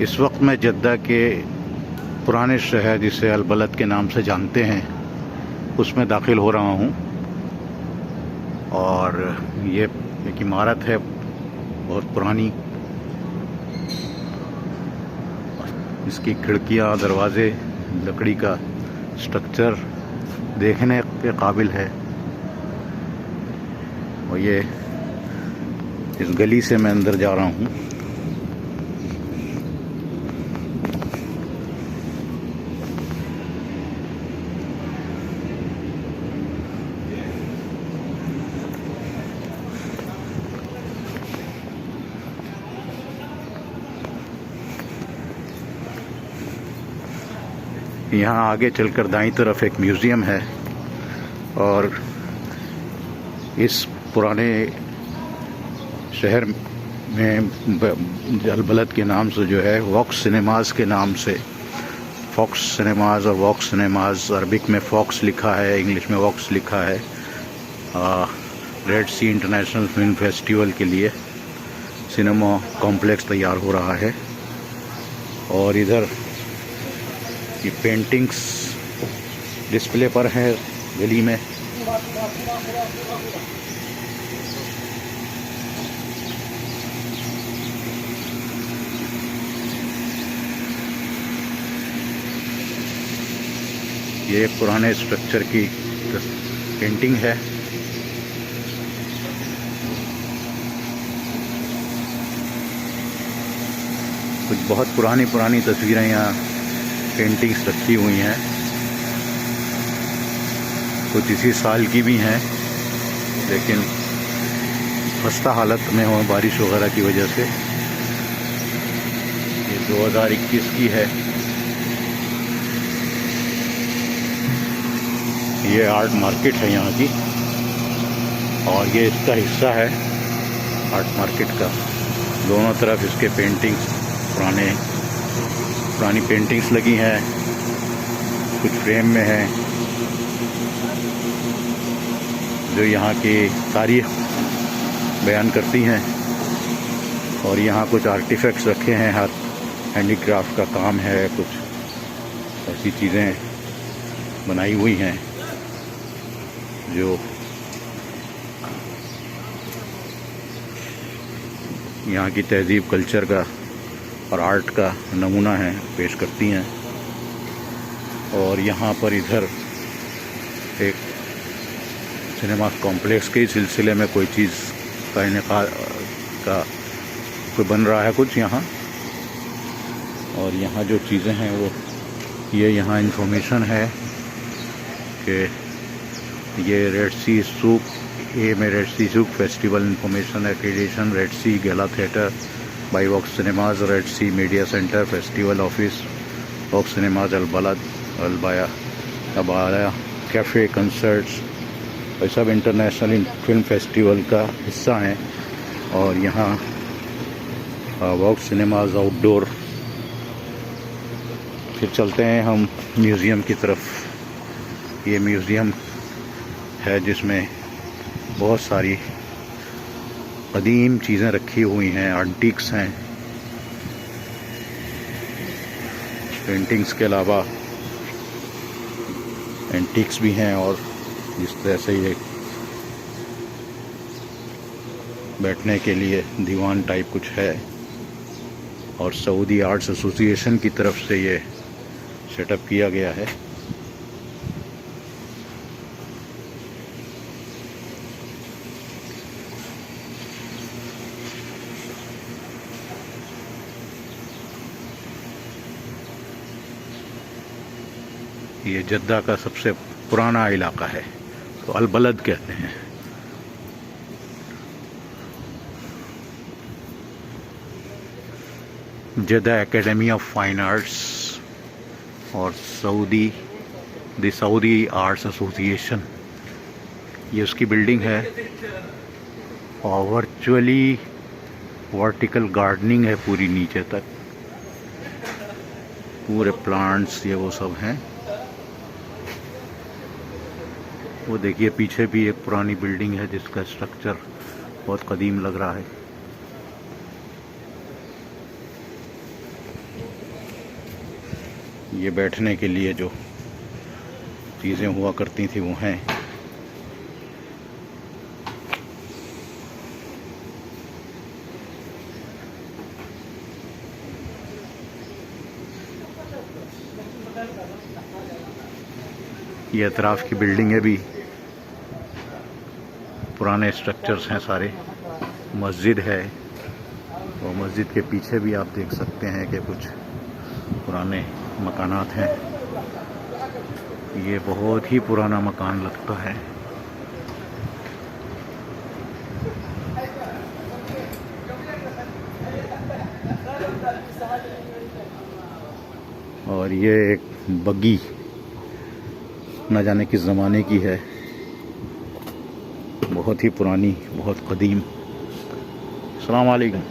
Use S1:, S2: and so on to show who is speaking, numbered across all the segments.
S1: इस वक्त मैं जद्दा के पुराने शहर जिसे अल बलद के नाम से जानते हैं उसमें दाखिल हो रहा हूँ। और ये एक इमारत है बहुत पुरानी। इसकी खिड़कियाँ, दरवाजे, लकड़ी का स्ट्रक्चर देखने के काबिल है। और ये इस गली से मैं अंदर जा रहा हूँ। यहाँ आगे चलकर दाईं तरफ एक म्यूज़ियम है और इस पुराने शहर में अल बलद के नाम से जो है वॉक्स सिनेमाज़ के नाम से, फॉक्स सिनेमाज़ और वॉक्स सिनेमाज़, अरबिक में फॉक्स लिखा है, इंग्लिश में वॉक्स लिखा है। रेड सी इंटरनेशनल फिल्म फेस्टिवल के लिए सिनेमा कॉम्प्लेक्स तैयार हो रहा है। और इधर ये पेंटिंग्स डिस्प्ले पर है गली में। ये एक पुराने स्ट्रक्चर की पेंटिंग है। कुछ बहुत पुरानी तस्वीरें यहाँ पेंटिंग्स रखी हुई हैं। कुछ इसी साल की भी हैं लेकिन खस्ता हालत में हो बारिश वगैरह की वजह से। ये 2021 की है। ये आर्ट मार्केट है यहाँ की और ये इसका हिस्सा है आर्ट मार्केट का। दोनों तरफ इसके पेंटिंग्स, पुरानी पेंटिंग्स लगी हैं, कुछ फ्रेम में है जो यहाँ की तारीख बयान करती हैं। और यहाँ कुछ आर्टिफैक्ट्स रखे हैं, हाथ हैंडीक्राफ्ट का काम है, कुछ ऐसी चीज़ें बनाई हुई हैं जो यहाँ की तहजीब, कल्चर का और आर्ट का नमूना है, पेश करती हैं। और यहाँ पर इधर एक सिनेमा कॉम्प्लेक्स के सिलसिले में कोई चीज़ का इनेकाद का कोई बन रहा है कुछ यहाँ। और यहाँ जो चीज़ें हैं वो ये यहाँ इंफॉर्मेशन है कि ये रेड सी सूक ए में Red Sea Souk festival information accreditation, Red Sea gala theatre by Vox Cinemas, Red Sea media centre, festival office, Vox Cinemas Al Balad, Abaya cafe, concerts, ये सब international film festival का हिस्सा हैं। और यहाँ वॉक्स cinemas outdoor. फिर चलते हैं हम म्यूज़ियम की तरफ। ये म्यूज़ियम है जिसमें बहुत सारी कदीम चीज़ें रखी हुई हैं, एंटीक्स हैं। पेंटिंग्स के अलावा एंटीक्स भी हैं और जिस तरह से ये बैठने के लिए दीवान टाइप कुछ है। और सऊदी आर्ट्स एसोसिएशन की तरफ से ये सेटअप किया गया है। ये जद्दा का सबसे पुराना इलाका है, तो अल बलद कहते हैं। Jeddah academy of fine arts और द सऊदी आर्ट्स एसोसिएशन, ये उसकी बिल्डिंग है। और वर्चुअली वर्टिकल गार्डनिंग है पूरी नीचे तक, पूरे प्लांट्स ये वो सब हैं। वो देखिए पीछे भी एक पुरानी बिल्डिंग है जिसका स्ट्रक्चर बहुत कदीम लग रहा है। ये बैठने के लिए जो चीज़ें हुआ करती थी वो हैं। ये अतराफ़ की बिल्डिंगें भी पुराने स्ट्रक्चर्स हैं सारे। मस्जिद है और मस्जिद के पीछे भी आप देख सकते हैं कि कुछ पुराने मकानात हैं। ये बहुत ही पुराना मकान लगता है। और ये एक बग्गी न जाने किस ज़माने की है, बहुत ही पुरानी, बहुत कदीम। अस्सलाम वालेकुम।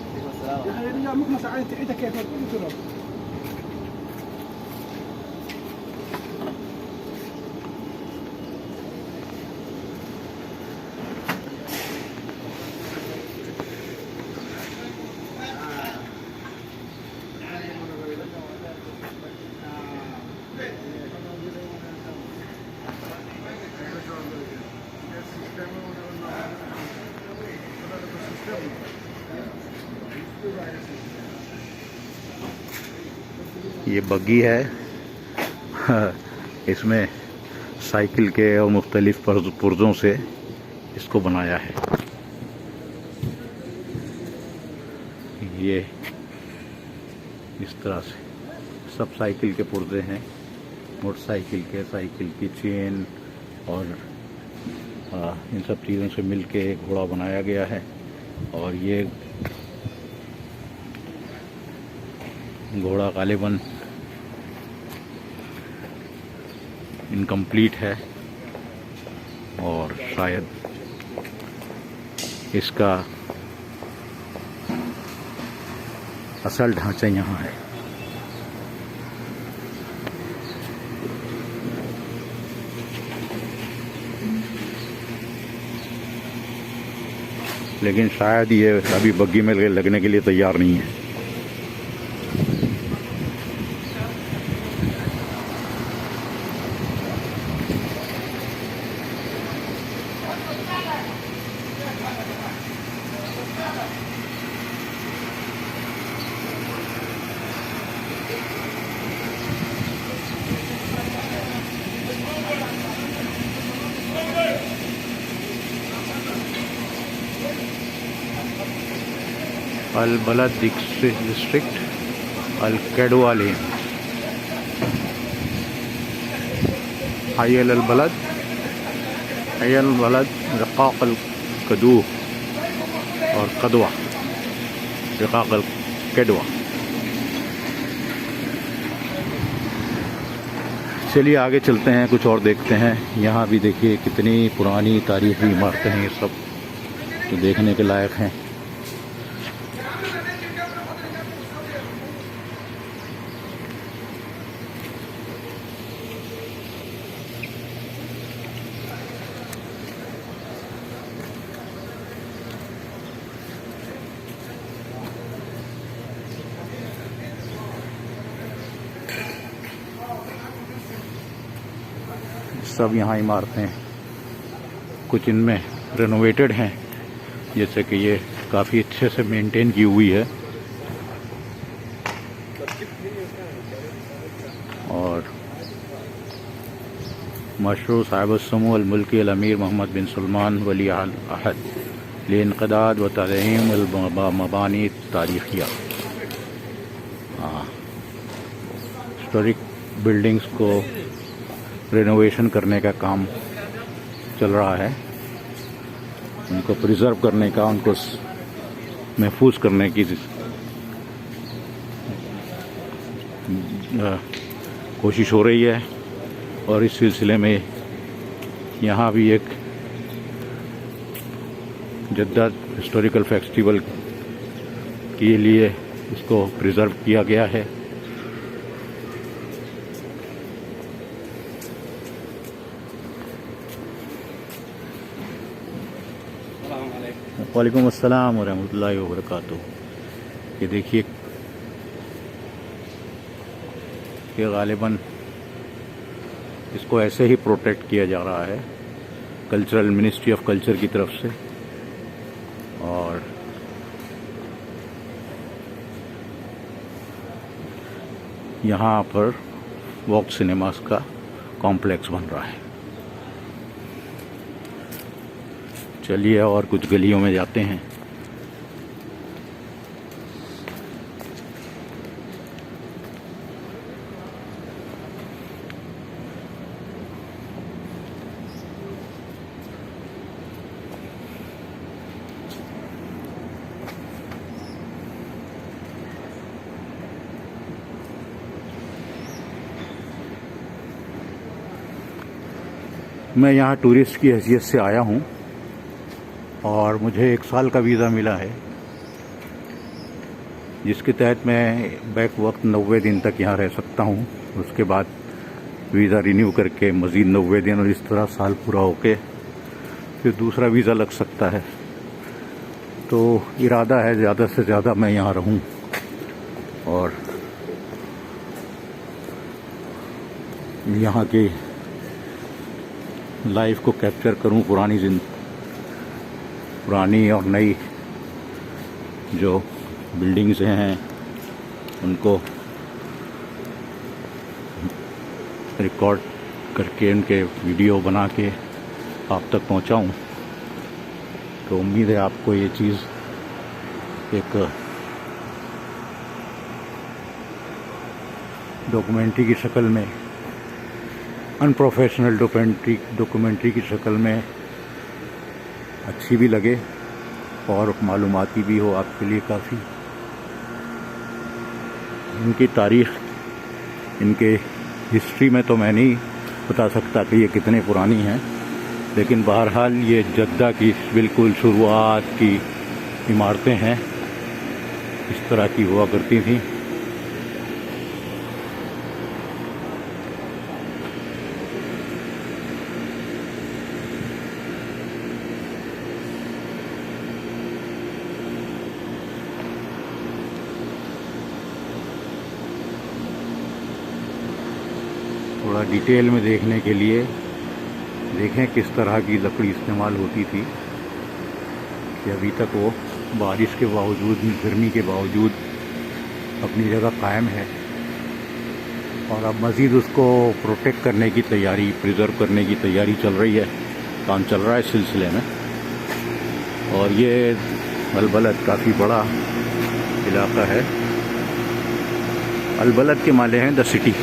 S1: ये बग्गी है। इसमें साइकिल के और मुख्तलिफ पुर्जों से इसको बनाया है। ये इस तरह से सब साइकिल के पुर्जे हैं, मोटरसाइकिल के, साइकिल की चेन और इन सब चीज़ों से मिलके एक घोड़ा बनाया गया है। और ये घोड़ा गालिबन इनकम्प्लीट है और शायद इसका असल ढांचा यहाँ है। लेकिन शायद ये अभी बग्गी में लगने के लिए तैयार नहीं है। अल बलद डिस्ट्रिक्ट अल कैडवा लेन। हय अल बलद रक़ाक़ अल कदूह और कदवा रक़ाक़ अल कैडवा। चलिए आगे चलते हैं, कुछ और देखते हैं। यहाँ भी देखिए कितनी पुरानी तारीख़ी इमारतें हैं, ये सब तो देखने के लायक हैं। सब यहाँ इमारतें कुछ इनमें रेनोवेटेड हैं, जैसे कि ये काफ़ी अच्छे से मेंटेन की हुई है। और मशहूर साहिब समू अल मुल्की अल अमीर मोहम्मद बिन सलमान वली अहद लिनक़दाद व तज़हीम अल मबानी तारीख़िया। हिस्टोरिक बिल्डिंग्स को रेनोवेशन करने का काम चल रहा है, उनको प्रिजर्व करने का, उनको महफूज करने की कोशिश हो रही है। और इस सिलसिले में यहाँ भी एक जद्दा हिस्टोरिकल फेस्टिवल के लिए इसको प्रिजर्व किया गया है। वालेकुम अस्सलाम वरहमतुल्लाहि वबरकातुहू। ये देखिए ये गालिबन इसको ऐसे ही प्रोटेक्ट किया जा रहा है कल्चरल मिनिस्ट्री ऑफ कल्चर की तरफ से। और यहाँ पर वॉक सिनेमास का कॉम्प्लेक्स बन रहा है। चलिए और कुछ गलियों में जाते हैं। मैं यहाँ टूरिस्ट की हैसियत से आया हूँ और मुझे 1 साल का वीज़ा मिला है, जिसके तहत मैं बैक वक्त 90 दिन तक यहाँ रह सकता हूँ। उसके बाद वीज़ा रिन्यू करके मज़ीद 90 दिन और इस तरह साल पूरा होके फिर दूसरा वीज़ा लग सकता है। तो इरादा है ज़्यादा से ज़्यादा मैं यहाँ रहूँ और यहाँ की लाइफ को कैप्चर करूं, पुरानी और नई जो बिल्डिंग्स हैं उनको रिकॉर्ड करके उनके वीडियो बना के आप तक पहुंचाऊं। तो उम्मीद है आपको ये चीज़ एक डॉक्यूमेंट्री की शक्ल में, अनप्रोफेशनल डॉक्यूमेंट्री की शक्ल में अच्छी भी लगे और मालूमाती भी हो आपके लिए काफ़ी। इनकी तारीख़, इनके हिस्ट्री में तो मैं नहीं बता सकता कि ये कितने पुरानी हैं, लेकिन बहरहाल ये जद्दा की बिल्कुल शुरुआत की इमारतें हैं, इस तरह की हुआ करती थी। थोड़ा डिटेल में देखने के लिए देखें किस तरह की लकड़ी इस्तेमाल होती थी कि अभी तक वो बारिश के बावजूद, गर्मी के बावजूद अपनी जगह कायम है। और अब मज़ीद उसको प्रोटेक्ट करने की तैयारी, प्रिजर्व करने की तैयारी चल रही है, काम चल रहा है इस सिलसिले में। और ये अलबलद काफ़ी बड़ा इलाका है। अलबलद के माले हैं द सिटी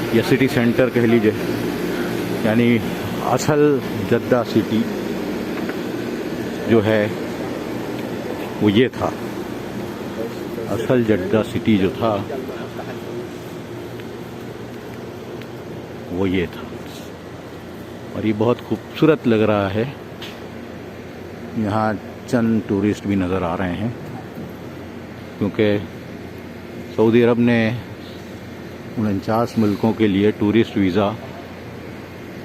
S1: या सिटी सेंटर कह लीजिए, यानी असल जद्दा सिटी जो है वो ये था। असल जद्दा सिटी जो था वो ये था। और ये बहुत खूबसूरत लग रहा है। यहाँ चंद टूरिस्ट भी नज़र आ रहे हैं, क्योंकि सऊदी अरब ने 49 मुल्कों के लिए टूरिस्ट वीज़ा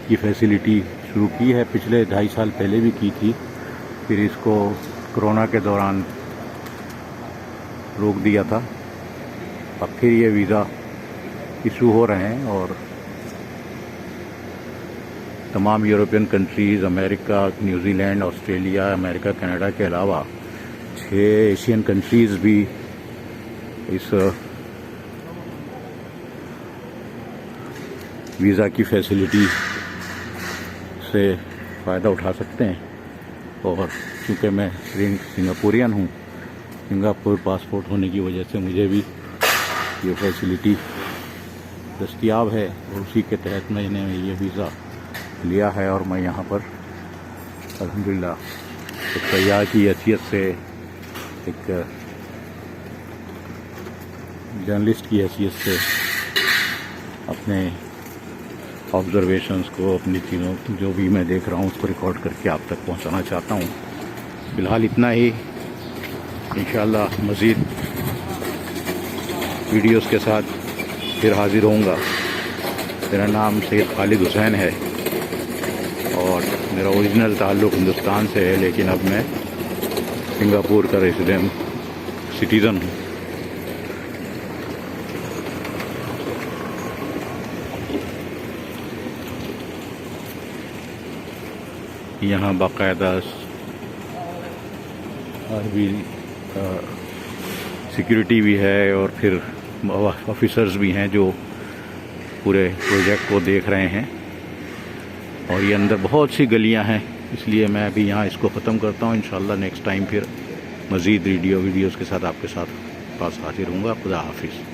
S1: की फैसिलिटी शुरू की है। पिछले 2.5 साल पहले भी की थी, फिर इसको कोरोना के दौरान रोक दिया था। अब फिर ये वीज़ा इशू हो रहे हैं और तमाम European countries, America, New Zealand, Australia, America, Canada के अलावा 6 एशियन कंट्रीज़ भी इस वीज़ा की फैसिलिटी से फ़ायदा उठा सकते हैं। और चूँकि मैं सिंगापुरियन हूँ, सिंगापुर पासपोर्ट होने की वजह से मुझे भी ये फैसिलिटी दस्तयाब है और उसी के तहत मैंने ये वीज़ा लिया है। और मैं यहाँ पर अल्हम्दुलिल्लाह एक तैयार की हैसियत से, एक जर्नलिस्ट की हैसियत से अपने ऑब्जर्वेशंस को, अपनी चीज़ों जो भी मैं देख रहा हूँ उसको रिकॉर्ड करके आप तक पहुँचाना चाहता हूँ। फ़िलहाल इतना ही। इंशाअल्लाह मज़ीद वीडियोस के साथ फिर हाज़िर होऊंगा। मेरा नाम सैयद खालिद हुसैन है और मेरा ओरिजिनल ताल्लुक़ हिंदुस्तान से है, लेकिन अब मैं सिंगापुर का रेसिडेंट सिटीज़न हूँ। यहाँ बाकायदा भी सिक्योरिटी भी है और फिर ऑफिसर्स भी हैं जो पूरे प्रोजेक्ट को देख रहे हैं। और ये अंदर बहुत सी गलियां हैं, इसलिए मैं अभी यहाँ इसको ख़त्म करता हूँ। इंशाल्लाह नेक्स्ट टाइम फिर मज़ीद वीडियोज़ के साथ आपके साथ पास हाजिर होऊंगा। खुदा हाफिज़।